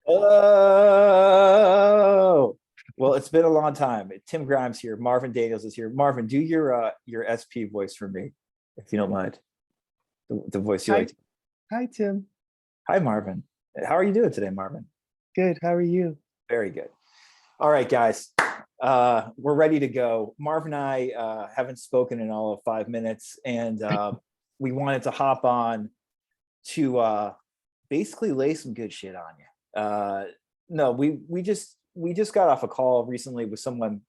Oh, well, it's been a long time. Tim Grimes here. Marvin Daniels is here. Marvin, do your SP voice for me, if you don't mind. The voice you Hi, like. hi, Tim. Hi, Marvin. How are you doing today, Marvin? Good. How are you? Very good. All right, guys. We're ready to go. Marvin and I haven't spoken in all of 5 minutes, and we wanted to hop on to basically lay some good shit on you. No, we just got off a call recently with someone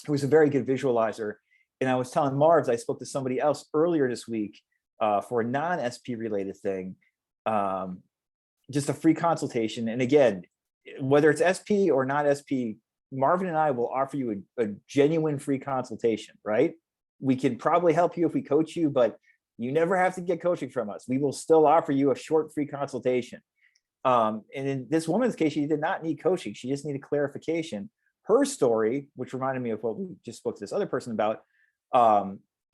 who was a very good visualizer, and I was telling Marvs I spoke to somebody else earlier this week for a non-SP related thing, um, just a free consultation. And again, whether it's SP or not SP, Marvin and I will offer you a genuine free consultation, right? We can probably help you if we coach you, but you never have to get coaching from us. We will still offer you a short free consultation. And in this woman's case, she did not need coaching. She just needed clarification. Her story, which reminded me of what we just spoke to this other person about,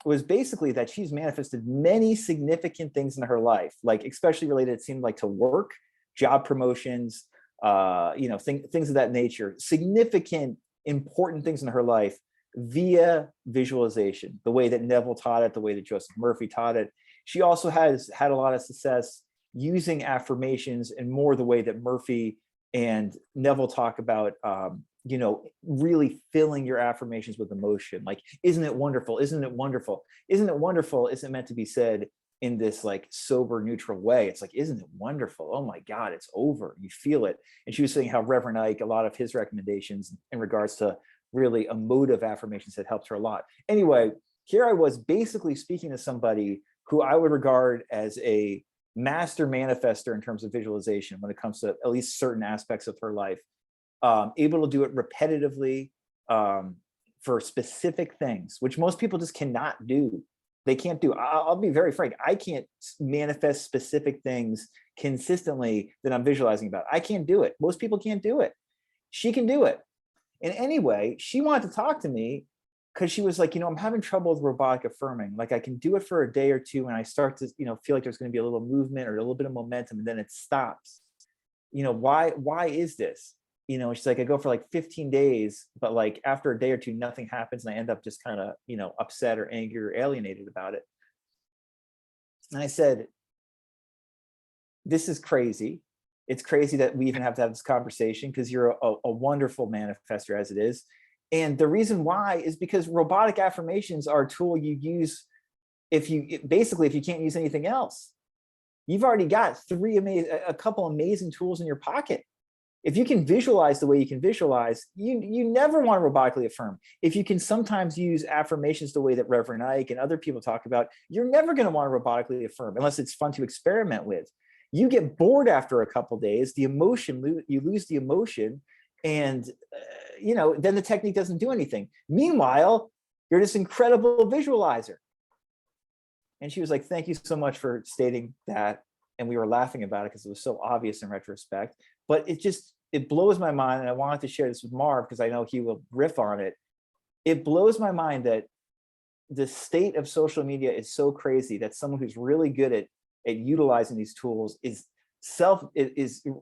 was basically that she's manifested many significant things in her life, like especially related, it seemed like, to work, job promotions, things of that nature, significant, important things in her life via visualization, the way that Neville taught it, the way that Joseph Murphy taught it. She also has had a lot of success using affirmations and more the way that Murphy and Neville talk about, really filling your affirmations with emotion. Like, isn't it wonderful? Isn't it wonderful? Isn't it wonderful? Isn't meant to be said in this like sober, neutral way. It's like, isn't it wonderful? Oh my God, it's over. You feel it. And she was saying how Reverend Ike, a lot of his recommendations in regards to really emotive affirmations had helped her a lot. Anyway, here I was basically speaking to somebody who I would regard as a master manifester in terms of visualization when it comes to at least certain aspects of her life, able to do it repetitively, for specific things, which most people just cannot do. They can't do. I'll be very frank. I can't manifest specific things consistently that I'm visualizing about. I can't do it. Most people can't do it. She can do it. And anyway, she wanted to talk to me because she was like, I'm having trouble with robotic affirming. Like, I can do it for a day or two and I start to, feel like there's going to be a little movement or a little bit of momentum, and then it stops. Why is this? She's like, I go for like 15 days, but like after a day or two, nothing happens. And I end up just kind of, upset or angry or alienated about it. And I said, this is crazy. It's crazy that we even have to have this conversation because you're a wonderful manifester as it is. And the reason why is because robotic affirmations are a tool you use if you can't use anything else. You've already got a couple amazing tools in your pocket. If you can visualize the way you can visualize, you never want to robotically affirm. If you can sometimes use affirmations the way that Reverend Ike and other people talk about, you're never going to want to robotically affirm unless it's fun to experiment with. You get bored after a couple days, you lose the emotion, and then the technique doesn't do anything. Meanwhile, you're this incredible visualizer. And she was like, thank you so much for stating that. And we were laughing about it because it was so obvious in retrospect. But it blows my mind. And I wanted to share this with Marv because I know he will riff on it. It blows my mind that the state of social media is so crazy that someone who's really good at utilizing these tools is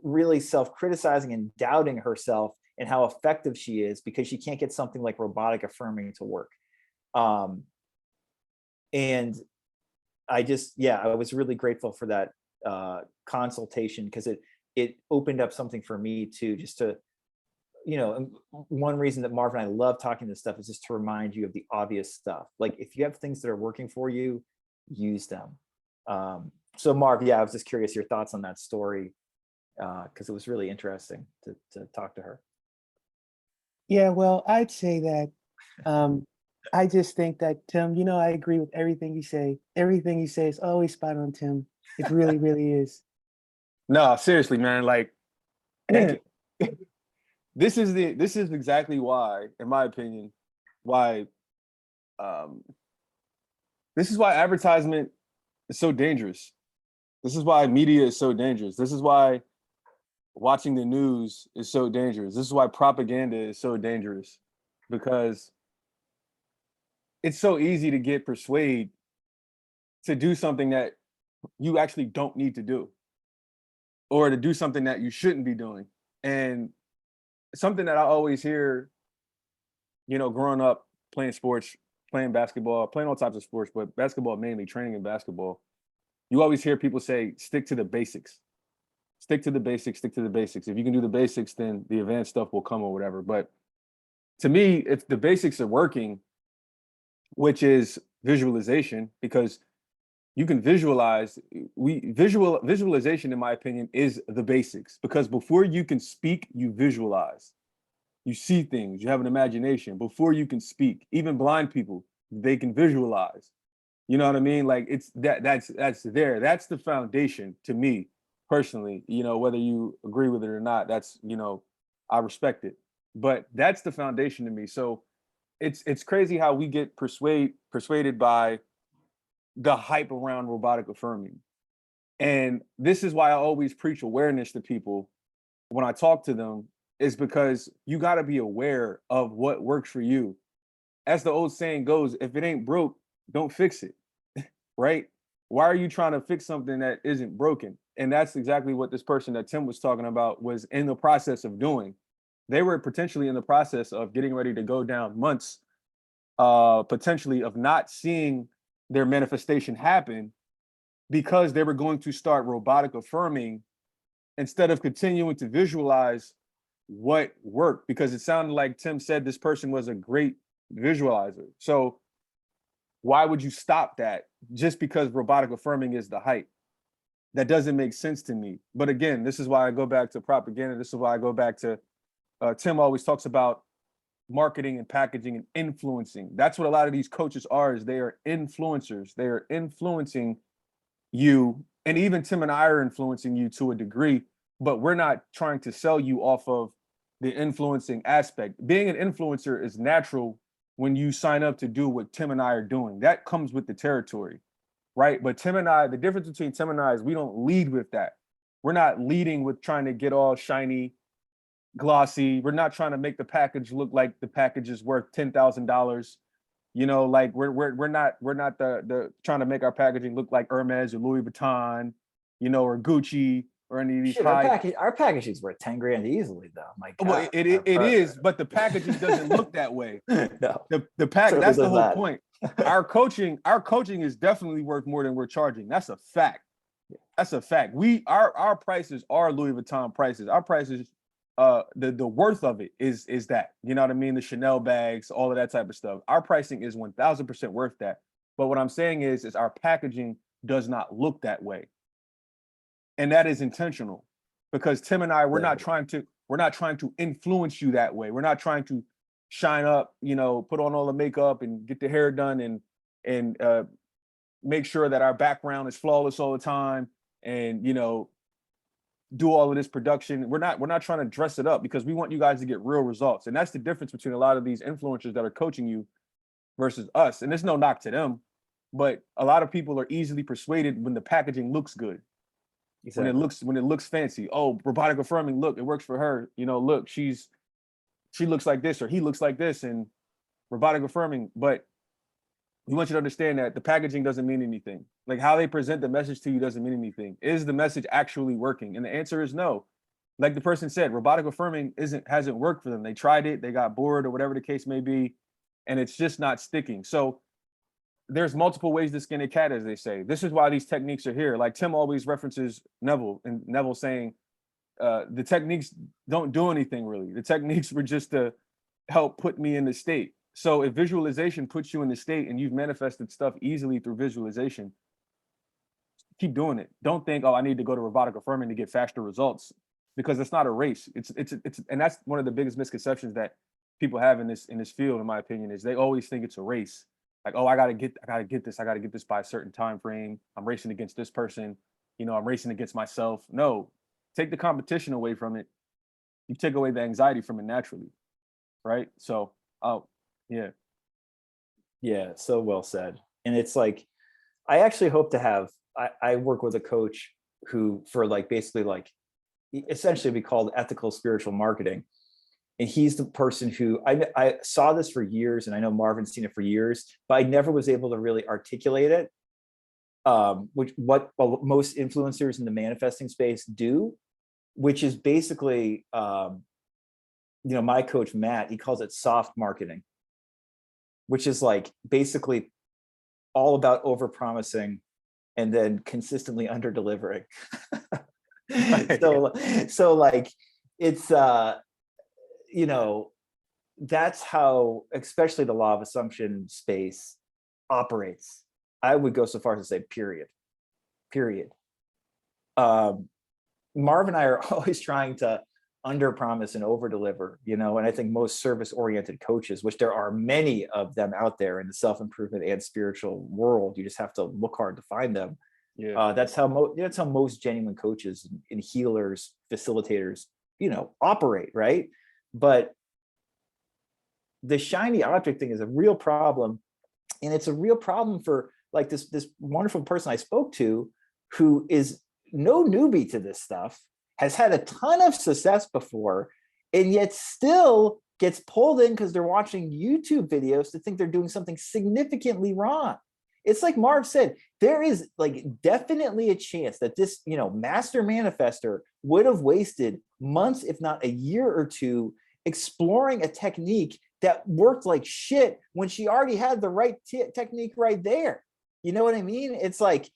really self-criticizing and doubting herself and how effective she is because she can't get something like robotic affirming to work. And I was really grateful for that consultation because it opened up something for me too, just to, one reason that Marv and I love talking this stuff is just to remind you of the obvious stuff. Like, if you have things that are working for you, use them. So Marv, I was just curious your thoughts on that story because it was really interesting to talk to her. Yeah, well, I'd say that I just think that, Tim, I agree with everything you say. Everything you say is always spot on, Tim. It really, really is. No, seriously, man. Like, Thank you. this is exactly why, in my opinion, why this is why advertisement is so dangerous. This is why media is so dangerous. This is why watching the news is so dangerous. This is why propaganda is so dangerous, because it's so easy to get persuaded to do something that you actually don't need to do, or to do something that you shouldn't be doing. And something that I always hear, you know, growing up playing sports, playing basketball, playing all types of sports, but basketball mainly, training in basketball, you always hear people say, stick to the basics. Stick to the basics, stick to the basics. If you can do the basics, then the advanced stuff will come or whatever. But to me, if the basics are working, which is visualization, because you can visualize, visualization, in my opinion, is the basics. Because before you can speak, you visualize. You see things, you have an imagination. Before you can speak, even blind people, they can visualize. You know what I mean? Like it's that's there. That's the foundation to me personally. You know, whether you agree with it or not, that's, you know, I respect it. But that's the foundation to me. So it's crazy how we get persuaded by the hype around robotic affirming. And this is why I always preach awareness to people when I talk to them, is because you got to be aware of what works for you. As the old saying goes, if it ain't broke, don't fix it. Right? Why are you trying to fix something that isn't broken? And that's exactly what this person that Tim was talking about was in the process of doing. They were potentially in the process of getting ready to go down months, potentially of not seeing their manifestation happen because they were going to start robotic affirming instead of continuing to visualize what worked, because it sounded like Tim said this person was a great visualizer. So why would you stop that just because robotic affirming is the hype? That doesn't make sense to me. But again, this is why I go back to propaganda. This is why I go back to Tim always talks about marketing and packaging and influencing. That's what a lot of these coaches are, is they are influencers. They are influencing you. And even Tim and I are influencing you to a degree, but we're not trying to sell you off of the influencing aspect. Being an influencer is natural when you sign up to do what Tim and I are doing. That comes with the territory, right? But Tim and I, the difference between Tim and I is we don't lead with that. We're not leading with trying to get all shiny, glossy. We're not trying to make the package look like the package is worth $10,000. You know, like we're not the trying to make our packaging look like Hermes or Louis Vuitton, you know, or Gucci or any of these Shit, our packaging's worth 10 grand easily though. My God. Well, it is, but the packaging doesn't look that way. No. The pack, Certainly that's the does whole not. point. Our coaching is definitely worth more than we're charging. That's a fact. That's a fact. Our prices are Louis Vuitton prices. Our prices, the worth of it is that, you know what I mean? The Chanel bags, all of that type of stuff. Our pricing is 1000% worth that. But what I'm saying is our packaging does not look that way. And that is intentional, because Tim and I, we're not trying to influence you that way. We're not trying to shine up, you know, put on all the makeup and get the hair done and make sure that our background is flawless all the time and, you know, do all of this production. We're not trying to dress it up, because we want you guys to get real results. And that's the difference between a lot of these influencers that are coaching you versus us. And there's no knock to them, but a lot of people are easily persuaded when the packaging looks good. Exactly. When it looks fancy. Oh, robotic affirming, look, it works for her. You know, look, she looks like this, or he looks like this, and robotic affirming. But we want you to understand that the packaging doesn't mean anything. Like how they present the message to you doesn't mean anything. Is the message actually working? And the answer is no. Like the person said, robotic affirming hasn't worked for them. They tried it, they got bored, or whatever the case may be, and it's just not sticking. So there's multiple ways to skin a cat, as they say. This is why these techniques are here. Like Tim always references Neville, and Neville saying the techniques don't do anything really. The techniques were just to help put me in the state. So if visualization puts you in the state and you've manifested stuff easily through visualization, keep doing it. Don't think, oh, I need to go to robotic affirming to get faster results, because it's not a race. It's and that's one of the biggest misconceptions that people have in this field, in my opinion, is they always think it's a race. Like, oh, I gotta get this by a certain time frame. I'm racing against this person, you know, I'm racing against myself. No, take the competition away from it. You take away the anxiety from it naturally. Right. So Yeah, so well said. And it's like, I actually hope to have, I work with a coach who, for like basically like essentially we called ethical spiritual marketing. And he's the person who I saw this for years, and I know Marvin's seen it for years, but I never was able to really articulate it, which what most influencers in the manifesting space do. which is basically, my coach, Matt, he calls it soft marketing, which is like basically all about over promising and then consistently under delivering. So like it's that's how especially the law of assumption space operates. I would go so far as to say period. Marv and I are always trying to under promise and over deliver, and I think most service oriented coaches, which there are many of them out there in the self-improvement and spiritual world, you just have to look hard to find them. That's how most genuine coaches and healers, facilitators, operate, right? But the shiny object thing is a real problem, and it's a real problem for like this wonderful person I spoke to, who is no newbie to this stuff, has had a ton of success before, and yet still gets pulled in because they're watching YouTube videos to think they're doing something significantly wrong. It's like Marv said, there is like definitely a chance that this, master manifester would have wasted months, if not a year or two, exploring a technique that worked like shit when she already had the right technique right there. You know what I mean? It's like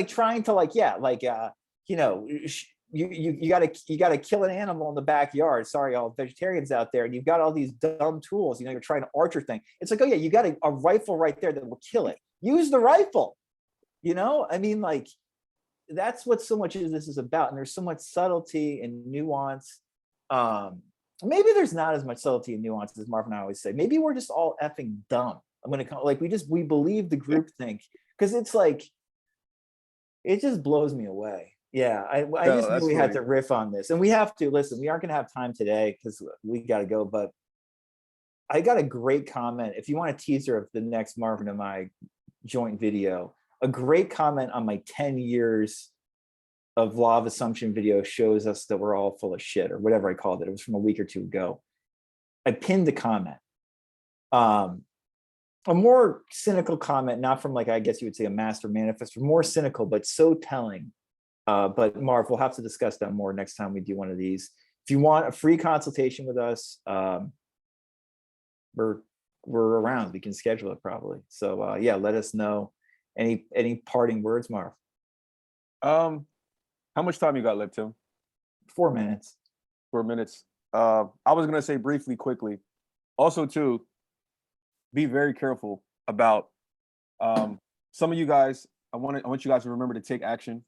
trying to you gotta kill an animal in the backyard. Sorry, all vegetarians out there, and you've got all these dumb tools. You're trying to archer thing. It's like, oh yeah, you got a rifle right there that will kill it. Use the rifle. I mean, like that's what so much of this is about. And there's so much subtlety and nuance. Maybe there's not as much subtlety and nuance as Marv and I always say. Maybe we're just all effing dumb. I'm gonna call like we believe the group think, because it's like it just blows me away. Yeah, I just knew we had to riff on this, and we have to listen. We aren't going to have time today because we got to go. But I got a great comment. If you want a teaser of the next Marvin and my joint video, a great comment on my 10 years of law of assumption video shows us that we're all full of shit, or whatever I called it. It was from a week or two ago. I pinned the comment. A more cynical comment, not from like I guess you would say a master manifestor, more cynical, but so telling. But Marv, we'll have to discuss that more next time we do one of these. If you want a free consultation with us, we're around. We can schedule it probably. So yeah, let us know. Any parting words, Marv? How much time you got left, Tim? 4 minutes. 4 minutes. I was gonna say briefly, quickly. Also, too, be very careful about some of you guys. I want you guys to remember to take action.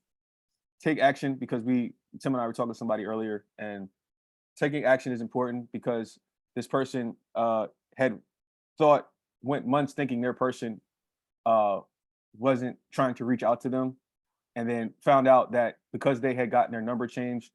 Take action, because Tim and I were talking to somebody earlier, and taking action is important because this person went months thinking their person wasn't trying to reach out to them, and then found out that because they had gotten their number changed,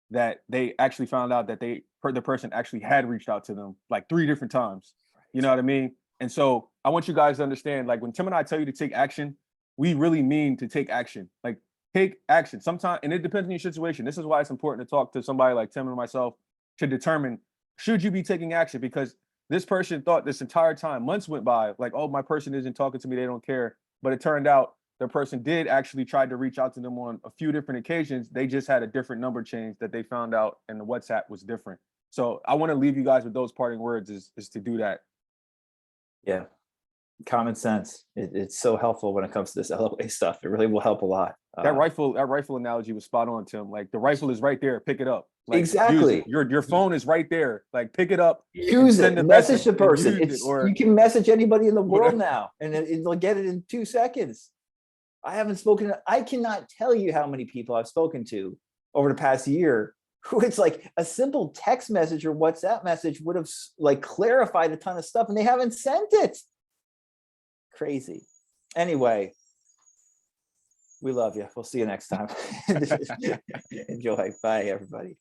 that they actually found out that the person actually had reached out to them like 3 different times. You know what I mean? And so I want you guys to understand, like when Tim and I tell you to take action, we really mean to take action. Like take action. Sometimes, and it depends on your situation. This is why it's important to talk to somebody like Tim and myself to determine, should you be taking action? Because this person thought this entire time, months went by, like, oh, my person isn't talking to me, they don't care. But it turned out the person did actually try to reach out to them on a few different occasions. They just had a different number change that they found out, and the WhatsApp was different. So I want to leave you guys with those parting words is to do that. Yeah. Common sense. It's so helpful when it comes to this LOA stuff. It really will help a lot. That rifle analogy was spot on, Tim. Like the rifle is right there. Pick it up. Like, exactly. Your phone is right there. Like pick it up. Use it. Message the person. You can message anybody in the world now, and it'll get it in 2 seconds. I cannot tell you how many people I've spoken to over the past year who it's like a simple text message or WhatsApp message would have like clarified a ton of stuff, and they haven't sent it. Crazy. Anyway, we love you. We'll see you next time. Enjoy. Bye, everybody.